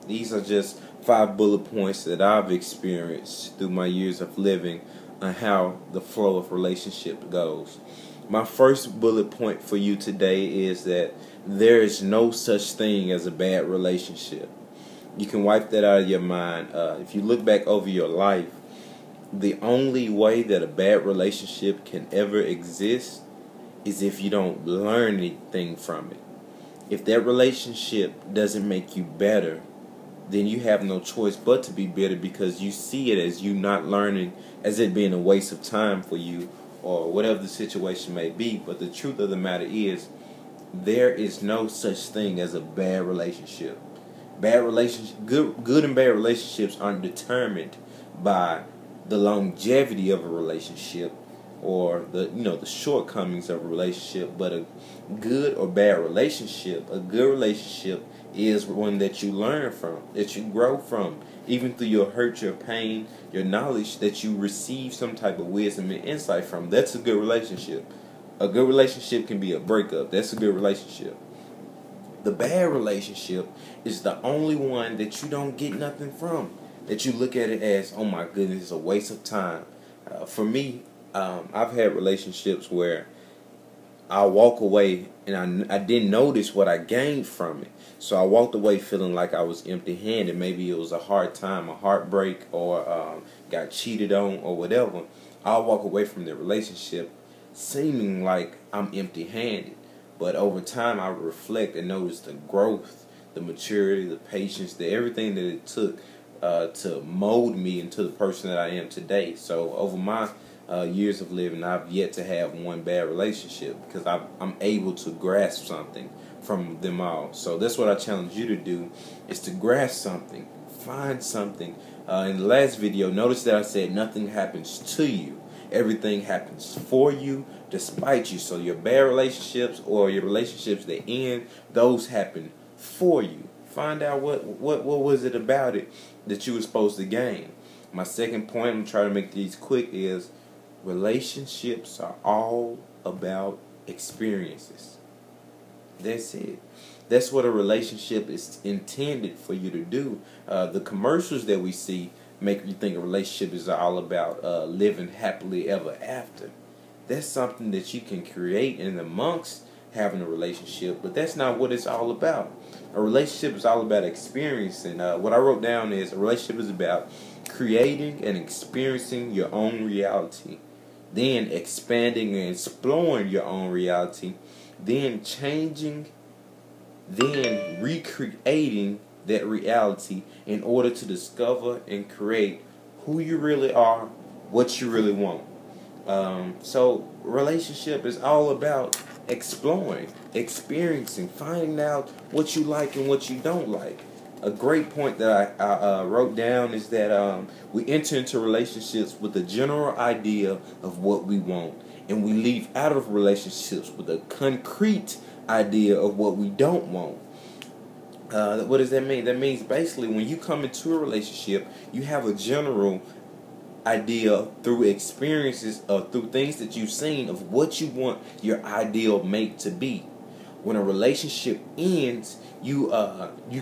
These are just 5 bullet points that I've experienced through my years of living on how the flow of relationship goes. My first bullet point for you today is that there is no such thing as a bad relationship. You can wipe that out of your mind. If you look back over your life, the only way that a bad relationship can ever exist is if you don't learn anything from it. If that relationship doesn't make you better, then you have no choice but to be bitter, because you see it as you not learning, as it being a waste of time for you, or whatever the situation may be. But the truth of the matter is, there is no such thing as a bad relationship. Good and bad relationships aren't determined by the longevity of a relationship or the shortcomings of a relationship, but a good or bad relationship, a good relationship is one that you learn from, that you grow from, even through your hurt, your pain, your knowledge, that you receive some type of wisdom and insight from. That's a good relationship. A good relationship can be a breakup. That's a good relationship. The bad relationship is the only one that you don't get nothing from, that you look at it as, oh my goodness, it's a waste of time. For me, I've had relationships where I walk away and I didn't notice what I gained from it. So I walked away feeling like I was empty-handed. Maybe it was a hard time, a heartbreak, or got cheated on, or whatever. I'll walk away from the relationship seeming like I'm empty-handed. But over time, I reflect and notice the growth, the maturity, the patience, everything that it took to mold me into the person that I am today. So over my years of living, I've yet to have one bad relationship, because I'm able to grasp something from them all. So that's what I challenge you to do, is to grasp something, find something. In the last video, notice that I said nothing happens to you. Everything happens for you, despite you. So your bad relationships or your relationships that end, those happen for you. Find out what was it about it that you were supposed to gain. My second point, I'm trying to make these quick, is relationships are all about experiences. That's it. That's what a relationship is intended for you to do. The commercials that we see make you think a relationship is all about living happily ever after. That's something that you can create in amongst having a relationship, but that's not what it's all about. A relationship is all about experiencing. What I wrote down is, a relationship is about creating and experiencing your own reality, then expanding and exploring your own reality, then changing, then recreating that reality in order to discover and create who you really are, what you really want. So relationship is all about exploring, experiencing, finding out what you like and what you don't like. A great point that I wrote down is that we enter into relationships with a general idea of what we want, and we leave out of relationships with a concrete idea of what we don't want. What does that mean? That means basically when you come into a relationship, you have a general idea through experiences, through things that you've seen, of what you want your ideal mate to be. When a relationship ends, you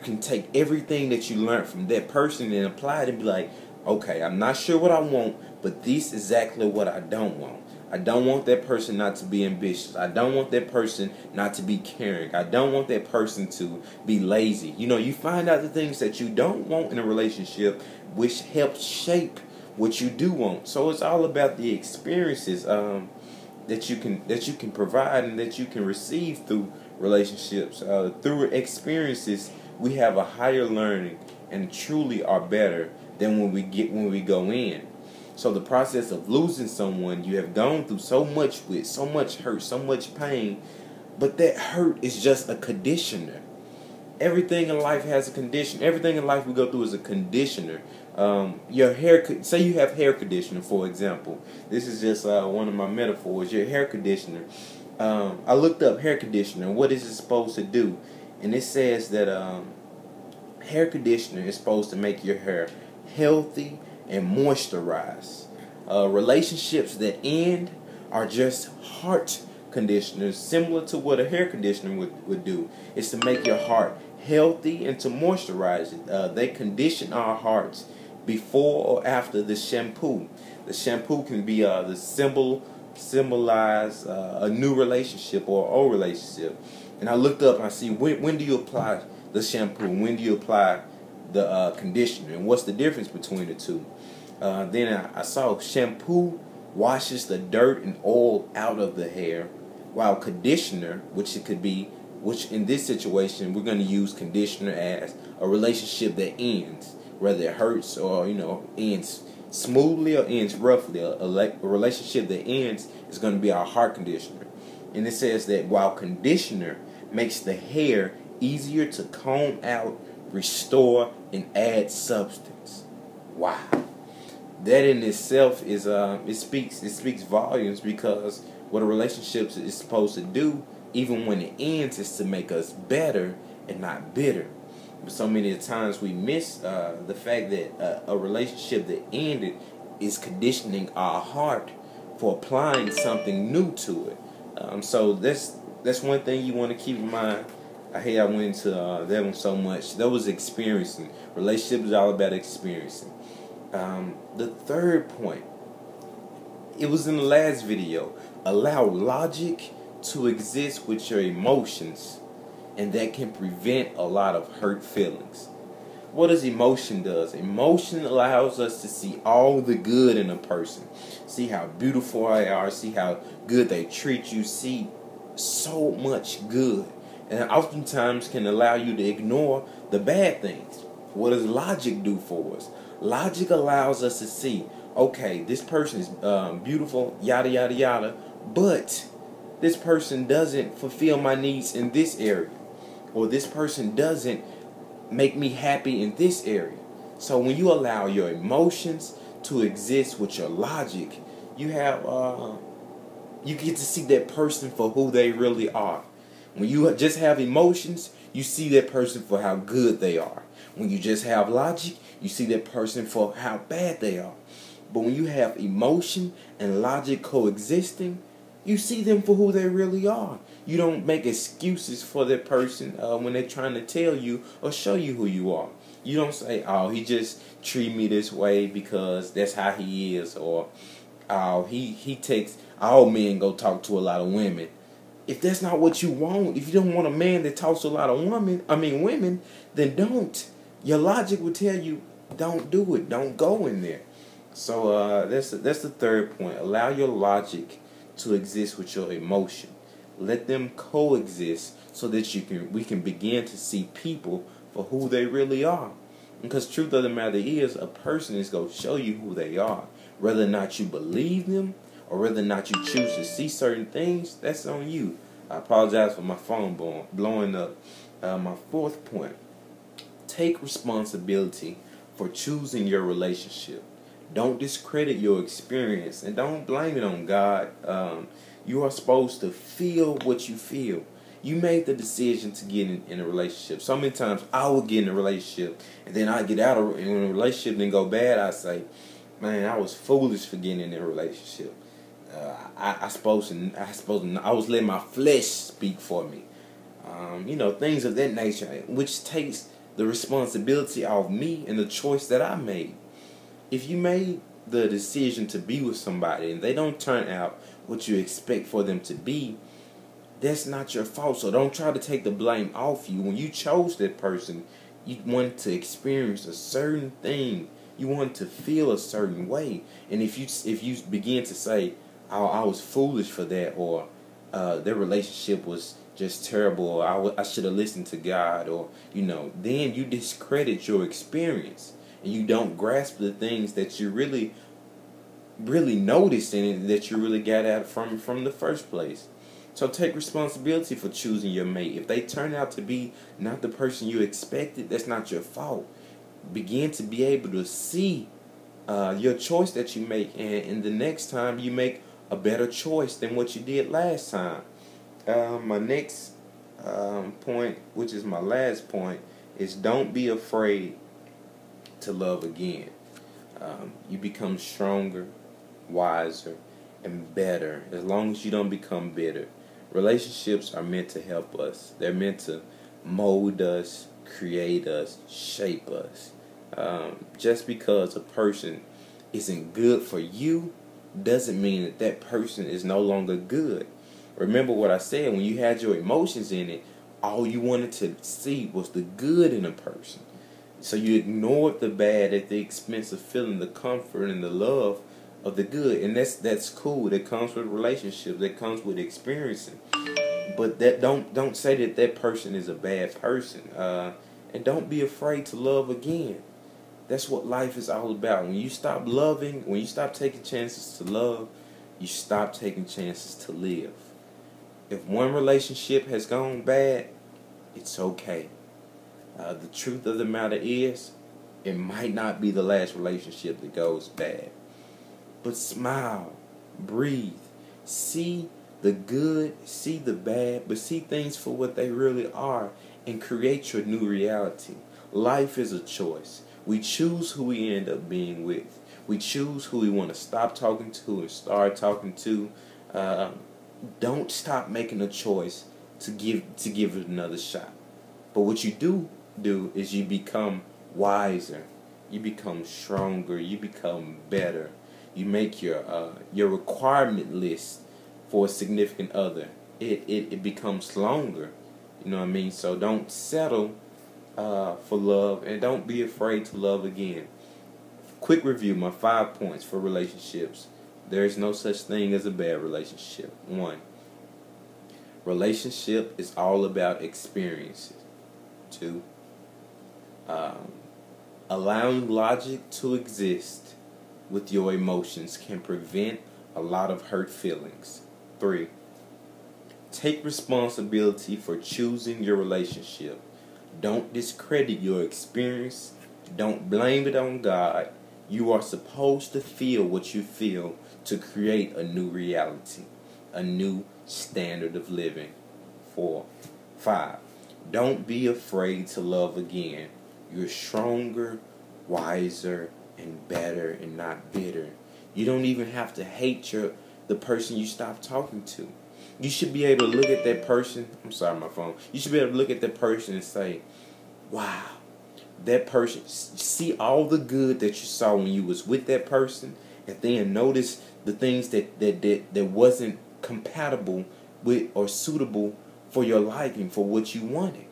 can take everything that you learned from that person and apply it and be like, okay, I'm not sure what I want, but this is exactly what I don't want. I don't want that person not to be ambitious. I don't want that person not to be caring. I don't want that person to be lazy. You find out the things that you don't want in a relationship, which helps shape what you do want. So it's all about the experiences that you can provide and that you can receive through relationships. Through experiences, we have a higher learning and truly are better than when we go in. So the process of losing someone, you have gone through so much with, so much hurt, so much pain, but that hurt is just a conditioner. Everything in life has a condition. Everything in life we go through is a conditioner. Your hair, say you have hair conditioner, for example. This is just one of my metaphors. Your hair conditioner. I looked up hair conditioner. What is it supposed to do? And it says that hair conditioner is supposed to make your hair healthy and moisturized. Relationships that end are just heart conditioners, similar to what a hair conditioner would do. It's to make your heart healthy and to moisturize it. They condition our hearts before or after the shampoo. The shampoo can be the symbolize a new relationship or old relationship. And I looked up and I see when do you apply the shampoo? When do you apply the conditioner? And what's the difference between the two? Then I saw shampoo washes the dirt and oil out of the hair, while conditioner, which in this situation we're going to use conditioner as a relationship that ends, whether it hurts or ends smoothly or ends roughly. A relationship that ends is going to be our heart conditioner. And it says that while conditioner makes the hair easier to comb out, restore, and add substance. Wow. That in itself is it speaks volumes, because what a relationship is supposed to do, even when it ends, is to make us better and not bitter. But so many times we miss the fact that a relationship that ended is conditioning our heart for applying something new to it. So that's one thing you want to keep in mind. I went into that one so much. That was experiencing. Relationship is all about experiencing. The third point, it was in the last video. Allow logic to exist with your emotions, and that can prevent a lot of hurt feelings. What does emotion does? Emotion allows us to see all the good in a person. See how beautiful they are. See how good they treat you. See so much good. And oftentimes can allow you to ignore the bad things. What does logic do for us? Logic allows us to see, okay, this person is beautiful, yada, yada, yada, but this person doesn't fulfill my needs in this area, or this person doesn't make me happy in this area. So when you allow your emotions to exist with your logic, you get to see that person for who they really are. When you just have emotions, you see that person for how good they are. When you just have logic, you see that person for how bad they are. But when you have emotion and logic coexisting, you see them for who they really are. You don't make excuses for that person when they're trying to tell you or show you who you are. You don't say, oh, he just treat me this way because that's how he is, or oh, he takes, all men go talk to a lot of women. If that's not what you want, if you don't want a man that talks to a lot of women, then don't. Your logic will tell you, don't do it. Don't go in there. So that's the third point. Allow your logic to exist with your emotion. Let them coexist so that we can begin to see people for who they really are. Because truth of the matter is, a person is going to show you who they are. Whether or not you believe them, or whether or not you choose to see certain things, that's on you. I apologize for my phone blowing up. My fourth point, take responsibility for choosing your relationship. Don't discredit your experience, and don't blame it on God. You are supposed to feel what you feel. You made the decision to get in a relationship. So many times I would get in a relationship, and then I get out of in a relationship and go bad. I say, man, I was foolish for getting in a relationship. I was letting my flesh speak for me. Things of that nature, which takes the responsibility off me and the choice that I made. If you made the decision to be with somebody and they don't turn out what you expect for them to be, that's not your fault. So don't try to take the blame off you. When you chose that person, you wanted to experience a certain thing. You wanted to feel a certain way. And if you begin to say, oh, I was foolish for that, or their relationship was just terrible, or I should have listened to God, or then you discredit your experience, and you don't grasp the things that you really noticed in it, that you really got out from the first place. So take responsibility for choosing your mate. If they turn out to be not the person you expected, that's not your fault. Begin to be able to see your choice that you make, and the next time you make a better choice than what you did last time. My next point, which is my last point, is don't be afraid to love again. You become stronger, wiser, and better as long as you don't become bitter. Relationships are meant to help us. They're meant to mold us, create us, shape us. Just because a person isn't good for you doesn't mean that that person is no longer good. Remember what I said, when you had your emotions in it, all you wanted to see was the good in a person. So you ignored the bad at the expense of feeling the comfort and the love of the good. And that's cool. That comes with relationships. That comes with experiencing. But that don't say that that person is a bad person. And don't be afraid to love again. That's what life is all about. When you stop loving, when you stop taking chances to love, you stop taking chances to live. If one relationship has gone bad, it's okay. The truth of the matter is, it might not be the last relationship that goes bad. But smile, breathe, see the good, see the bad, but see things for what they really are and create your new reality. Life is a choice. We choose who we end up being with. We choose who we want to stop talking to and start talking to. Don't stop making a choice to give it another shot. But what you do is you become wiser, you become stronger, you become better. You make your requirement list for a significant other. It becomes longer. You know what I mean? So don't settle for love, and don't be afraid to love again. Quick review, my 5 points for relationships. There is no such thing as a bad relationship. 1, relationship is all about experiences. 2, allowing logic to exist with your emotions can prevent a lot of hurt feelings. 3, take responsibility for choosing your relationship. Don't discredit your experience. Don't blame it on God. You are supposed to feel what you feel to create a new reality, a new standard of living. 5, don't be afraid to love again. You're stronger, wiser, and better, and not bitter. You don't even have to hate the person you stopped talking to. You should be able to look at that person. I'm sorry, my phone. You should be able to look at that person and say, wow, that person, see all the good that you saw when you was with that person, and then notice the things that wasn't compatible with or suitable for your liking, for what you wanted.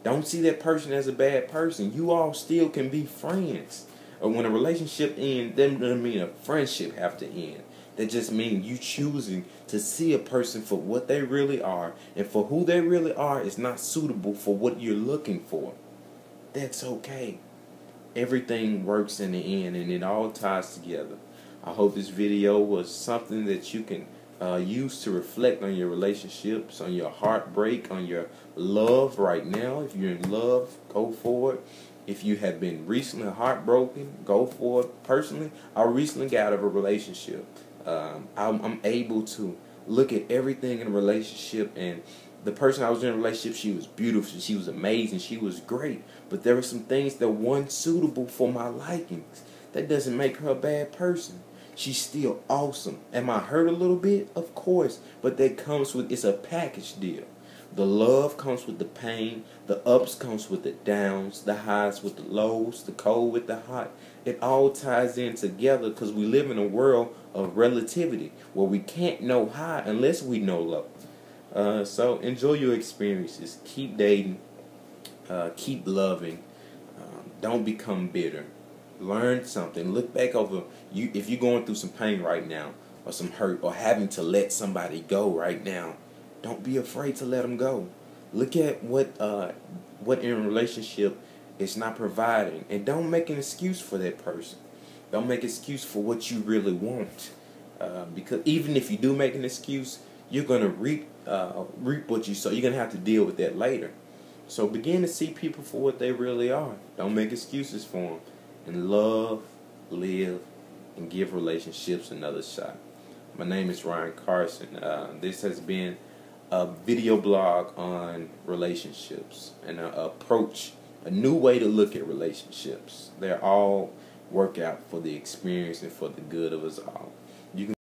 Don't see that person as a bad person. You all still can be friends. Or when a relationship ends, that doesn't mean a friendship have to end. That just means you choosing to see a person for what they really are, and for who they really are is not suitable for what you're looking for. That's okay. Everything works in the end, and it all ties together. I hope this video was something that you can use to reflect on your relationships, on your heartbreak, on your love right now. If you're in love, go for it. If you have been recently heartbroken, go for it. Personally, I recently got out of a relationship. I'm able to look at everything in a relationship, and the person I was in a relationship, she was beautiful, she was amazing, she was great, but there were some things that weren't suitable for my likings. That doesn't make her a bad person. She's still awesome. Am I hurt a little bit? Of course, but that comes with, it's a package deal. The love comes with the pain, the ups comes with the downs, the highs with the lows, the cold with the hot. It all ties in together because we live in a world of relativity where we can't know high unless we know low. So enjoy your experiences. Keep dating. Keep loving. Don't become bitter. Learn something. Look back over you. If you're going through some pain right now, or some hurt, or having to let somebody go right now, don't be afraid to let them go. Look at what in a relationship is not providing, and don't make an excuse for that person. Don't make an excuse for what you really want, because even if you do make an excuse, you're gonna reap what you sow. You're gonna have to deal with that later. So begin to see people for what they really are. Don't make excuses for them, and love, live, and give relationships another shot. My name is Ryan Carson. This has been a video blog on relationships and an approach, a new way to look at relationships. They're all work out for the experience and for the good of us all. You can